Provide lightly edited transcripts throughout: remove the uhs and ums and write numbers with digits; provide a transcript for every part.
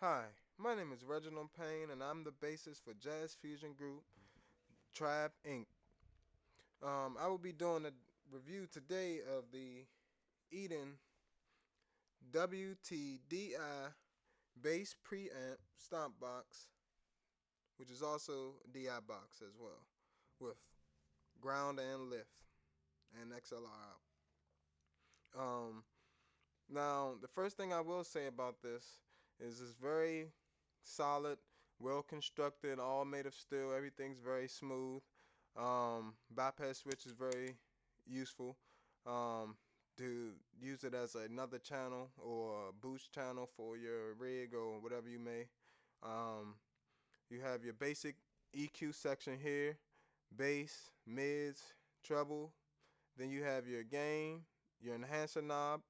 Hi, my name is Reginald Payne, and I'm the bassist for jazz fusion group Trap Inc. I will be doing a review today of the Eden WTDI bass preamp Stompbox, which is also a DI box as well, with ground and lift and XLR out. Now, the first thing I will say about this is it's very solid, well constructed, all made of steel. Everything's very smooth. Bypass switch is very useful to use it as another channel or a boost channel for your rig or whatever you may. Um, you have your basic EQ section here, bass, mids, treble. Then you have your gain, your enhancer knob,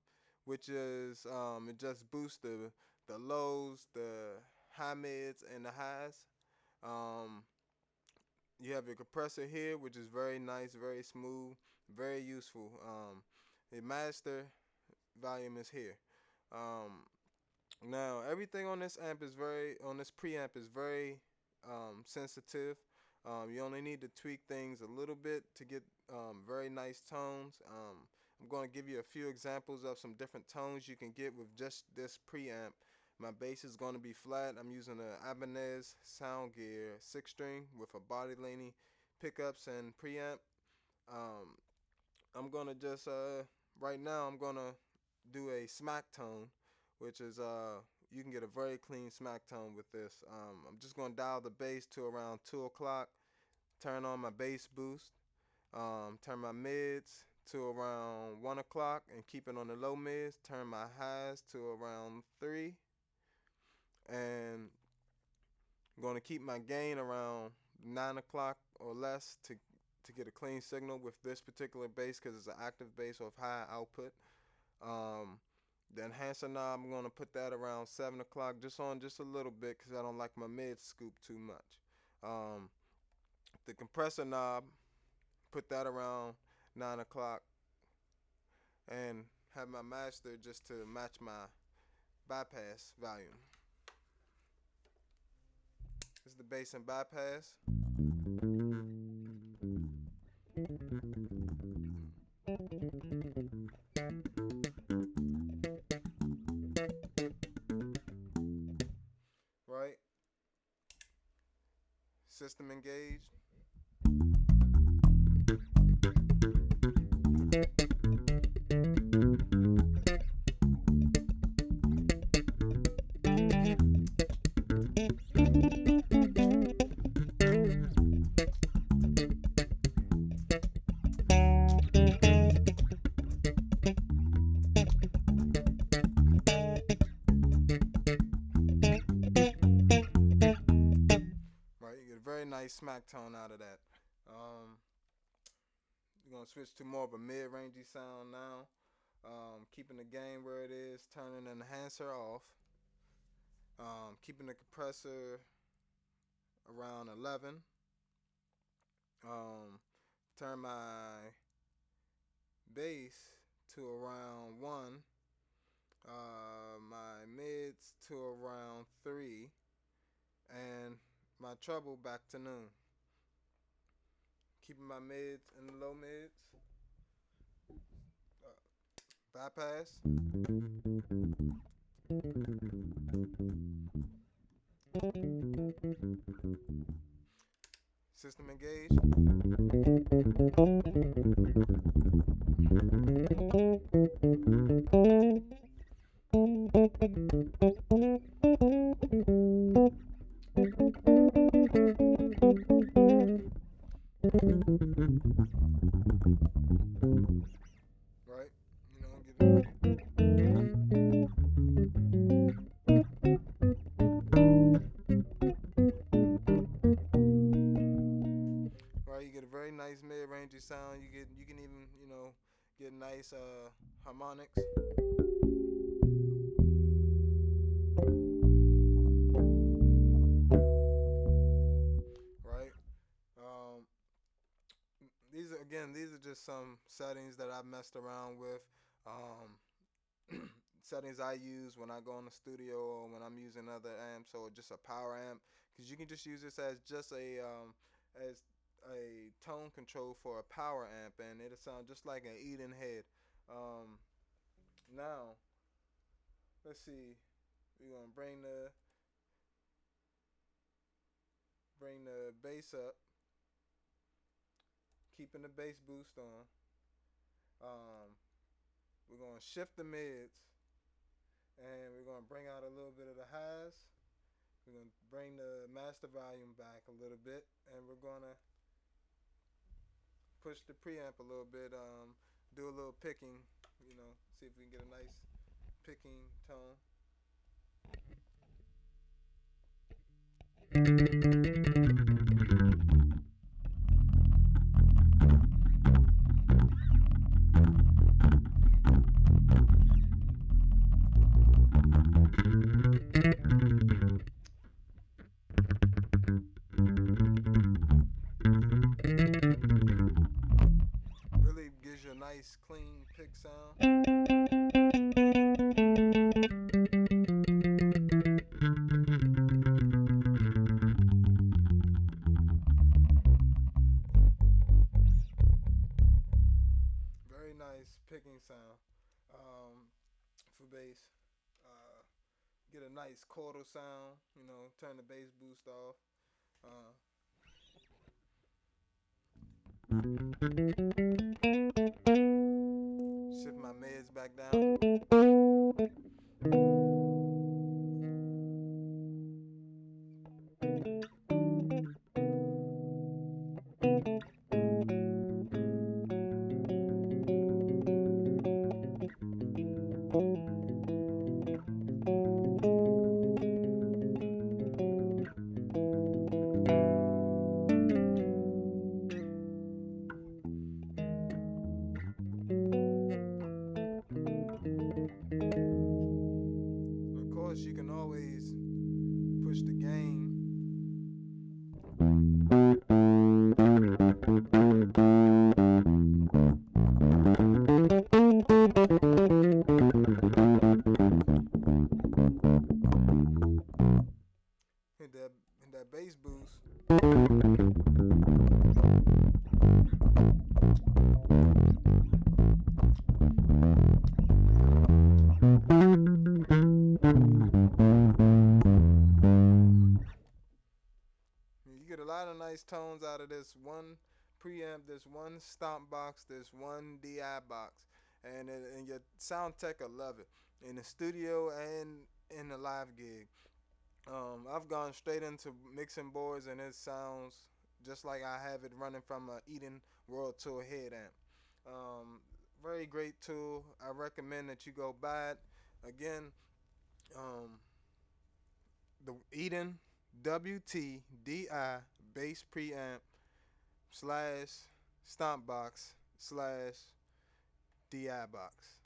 which is it just boosts the lows, the high mids, and the highs. Um, you have your compressor here, which is very nice, very smooth, very useful. The master volume is here. Um, Now everything on this preamp is very sensitive. You only need to tweak things a little bit to get very nice tones. I'm going to give you a few examples of some different tones you can get with just this preamp. My bass is going to be flat. I'm using an Ibanez Sound Gear 6-string with a body laney pickups and preamp. Um, I'm going to just right now I'm going to do a smack tone, which is you can get a very clean smack tone with this. I'm just going to dial the bass to around 2 o'clock, turn on my bass boost, turn my mids to around 1 o'clock and keep it on the low mids, turn my highs to around 3, and I'm going to keep my gain around 9 o'clock or less to get a clean signal with this particular bass because it's an active bass of high output. Um, the enhancer knob, I'm going to put that around 7 o'clock, just on just a little bit because I don't like my mids scooped too much. The compressor knob, put that around 9 o'clock, and have my master just to match my bypass volume. This is the bass and bypass. Right? System engaged. Right? You get a very nice smack tone out of that. Um, We're going to switch to more of a mid-rangey sound now. Keeping the gain where it is, turning the enhancer off, keeping the compressor around 11. Turn my bass to around 1, my mids to around 3, and my treble back to noon. Keeping my mids and the low mids. Bypass. System engaged. Right? Get right. You get a very nice mid-rangey sound. You can even get nice harmonics. Right? Um, these are just some settings that I've messed around with. settings I use when I go in the studio or when I'm using other amps or just a power amp, because you can just use this as just as a tone control for a power amp, and it'll sound just like an Eden head. Um, Now let's see, we're gonna bring the bass up, keeping the bass boost on. Um, we're gonna shift the mids, and we're gonna bring out a little bit of the highs. We're gonna bring the master volume back a little bit, and we're gonna push the preamp a little bit. Do a little picking, see if we can get a nice picking tone. Really gives you a nice clean pick sound. Very nice picking sound for bass. Uh, get a nice chordal sound. Turn the bass boost off. Uh, Shift my mids back down. Of course, you can always push the gain. Hit that bass boost. You get a lot of nice tones out of this one preamp, this one stomp box, this one DI box, and your sound tech will love it in the studio and in the live gig. I've gone straight into mixing boards, and it sounds just like I have it running from a Eden World Tour head amp. Um, Very great tool. I recommend that you go buy it. Again, um, the Eden WTDI bass preamp slash stomp box slash DI box.